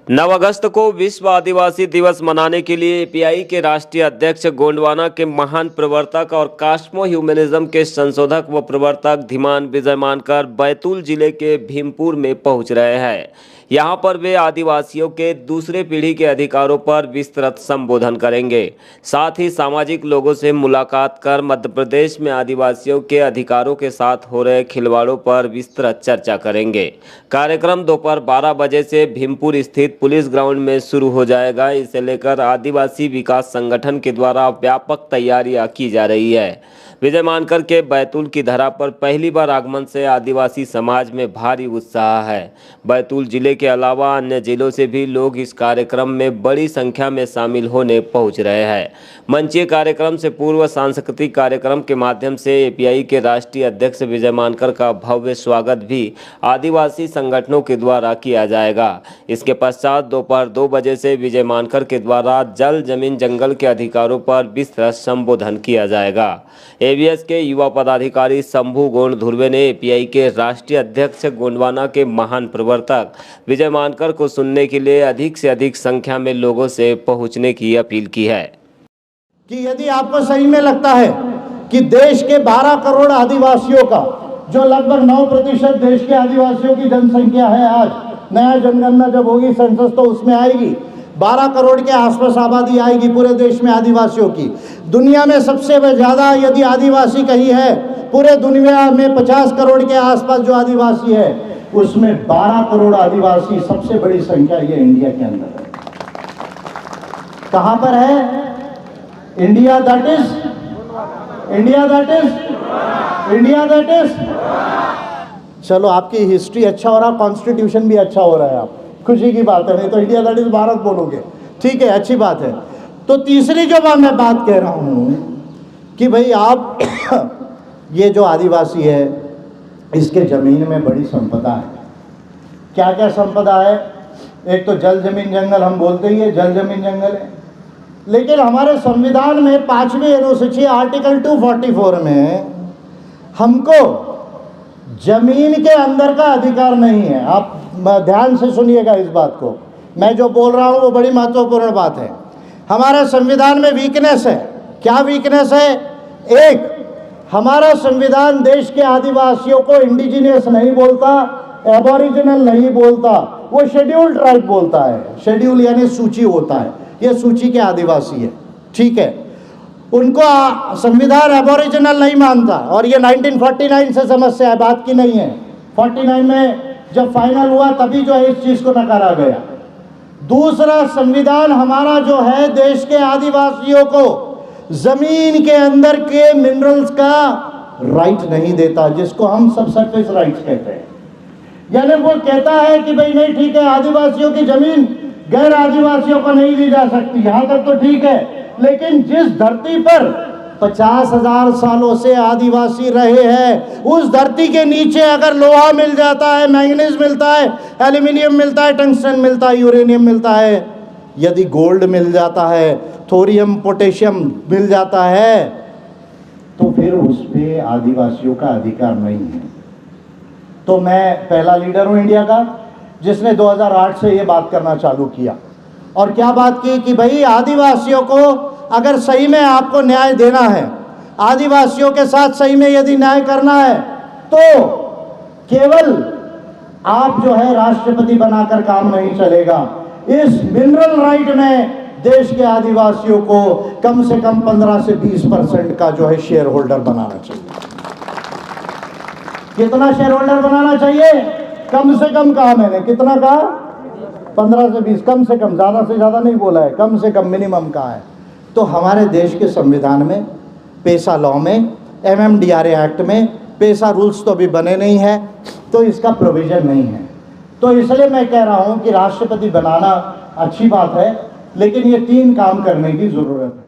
9 अगस्त को विश्व आदिवासी दिवस मनाने के लिए एपीआई के राष्ट्रीय अध्यक्ष गोंडवाना के महान प्रवर्तक और कास्मो ह्यूमनिज्म के संशोधक व प्रवर्तक धीमान विजय मानकर बैतूल जिले के भीमपुर में पहुंच रहे हैं। यहां पर वे आदिवासियों के दूसरे पीढ़ी के अधिकारों पर विस्तृत संबोधन करेंगे। साथ ही सामाजिक लोगों से मुलाकात कर मध्य प्रदेश में आदिवासियों के अधिकारों के साथ हो रहे खिलवाड़ों पर विस्तृत चर्चा करेंगे। कार्यक्रम दोपहर 12 बजे से भीमपुर स्थित पुलिस ग्राउंड में शुरू हो जाएगा। इसे लेकर आदिवासी विकास संगठन के द्वारा व्यापक तैयारियां की जा रही है। विजय मानकर के बैतूल की धरा पर पहली बार आगमन से आदिवासी समाज में भारी उत्साह है। बैतूल जिले के अलावा अन्य जिलों से भी लोग इस कार्यक्रम में बड़ी संख्या में शामिल होने पहुंच रहे हैं। मंचीय कार्यक्रम से पूर्व सांस्कृतिक कार्यक्रम के माध्यम से एपीआई के राष्ट्रीय अध्यक्ष विजय मानकर का भव्य स्वागत भी आदिवासी संगठनों के द्वारा किया जाएगा। इसके पश्चात दोपहर 2 बजे से विजय मानकर के द्वारा जल जमीन जंगल के अधिकारों पर विस्तृत संबोधन किया जाएगा। एवीएस के युवा पदाधिकारी शंभू गोंड धुर्वे ने एपीआई के राष्ट्रीय अध्यक्ष गोंडवाना के महान प्रवर्तक विजय मानकर को सुनने के लिए अधिक से अधिक संख्या में लोगों से पहुंचने की अपील की है कि यदि आपको सही में लगता है कि देश के 12 करोड़ आदिवासियों का, जो लगभग 9% देश के आदिवासियों की जनसंख्या है, आज नया जनगणना जब होगी सेंसस तो उसमें आएगी, 12 करोड़ के आसपास आबादी आएगी पूरे देश में आदिवासियों की। दुनिया में सबसे ज़्यादा यदि आदिवासी कहीं है, पूरे दुनिया में 50 करोड़ के आसपास जो आदिवासी है, उसमें 12 करोड़ आदिवासी सबसे बड़ी संख्या ये इंडिया के अंदर है। कहां पर है? इंडिया दैट इज चलो, आपकी हिस्ट्री अच्छा हो रहा, कॉन्स्टिट्यूशन भी अच्छा हो रहा है, आप खुशी की बात है। नहीं तो इंडिया दैट इज भारत बोलोगे, ठीक है, अच्छी बात है। तो तीसरी जो मैं बात कह रहा हूं कि भाई आप ये जो आदिवासी है, इसके जमीन में बड़ी संपदा है। क्या क्या संपदा है? एक तो जल जमीन जंगल, हम बोलते ही है जल जमीन जंगल है, लेकिन हमारे संविधान में 5वीं अनुसूची आर्टिकल 244 में हमको जमीन के अंदर का अधिकार नहीं है। आप ध्यान से सुनिएगा इस बात को, मैं जो बोल रहा हूँ वो बड़ी महत्वपूर्ण बात है। हमारे संविधान में वीकनेस है। क्या वीकनेस है? एक, हमारा संविधान देश के आदिवासियों को इंडिजिनियस नहीं बोलता, एबोरिजिनल नहीं बोलता, वो शेड्यूल्ड ट्राइब बोलता है। शेड्यूल यानी सूची होता है, ये सूची के आदिवासी है, ठीक है। उनको संविधान एबोरिजिनल नहीं मानता, और ये 1949 से समस्या है, बात की नहीं है। 49 में जब फाइनल हुआ तभी जो है इस चीज को नकारा गया। दूसरा, संविधान हमारा जो है देश के आदिवासियों को जमीन के अंदर के मिनरल्स का राइट नहीं देता, जिसको हम सबसर्फेस राइट्स कहते हैं। यानी वो कहता है कि भाई नहीं, ठीक है, आदिवासियों की जमीन गैर आदिवासियों को नहीं दी जा सकती, यहां तक तो ठीक है, लेकिन जिस धरती पर 50,000 सालों से आदिवासी रहे हैं, उस धरती के नीचे अगर लोहा मिल जाता है, मैंगनीज मिलता है, एल्यूमिनियम मिलता है, टंगस्टन मिलता है, यूरेनियम मिलता है, यदि गोल्ड मिल जाता है, थोरियम पोटेशियम मिल जाता है, तो फिर उस पे आदिवासियों का अधिकार नहीं है। तो मैं पहला लीडर हूं इंडिया का जिसने 2008 से ये बात करना चालू किया। और क्या बात की कि भाई आदिवासियों को अगर सही में आपको न्याय देना है, आदिवासियों के साथ सही में यदि न्याय करना है, तो केवल आप जो है राष्ट्रपति बनाकर काम नहीं चलेगा। इस मिनरल राइट में देश के आदिवासियों को कम से कम 15 से 20% का जो है शेयर होल्डर बनाना चाहिए। कितना शेयर होल्डर बनाना चाहिए? कम से कम कहा मैंने, कितना कहा? 15 से 20, कम से कम, ज़्यादा से ज़्यादा नहीं बोला है, कम से कम मिनिमम कहा है। तो हमारे देश के संविधान में, पेसा लॉ में, MMDRA एक्ट में पेसा रूल्स तो अभी बने नहीं है, तो इसका प्रोविज़न नहीं है। तो इसलिए मैं कह रहा हूँ कि राष्ट्रपति बनाना अच्छी बात है, लेकिन ये 3 काम करने की ज़रूरत है।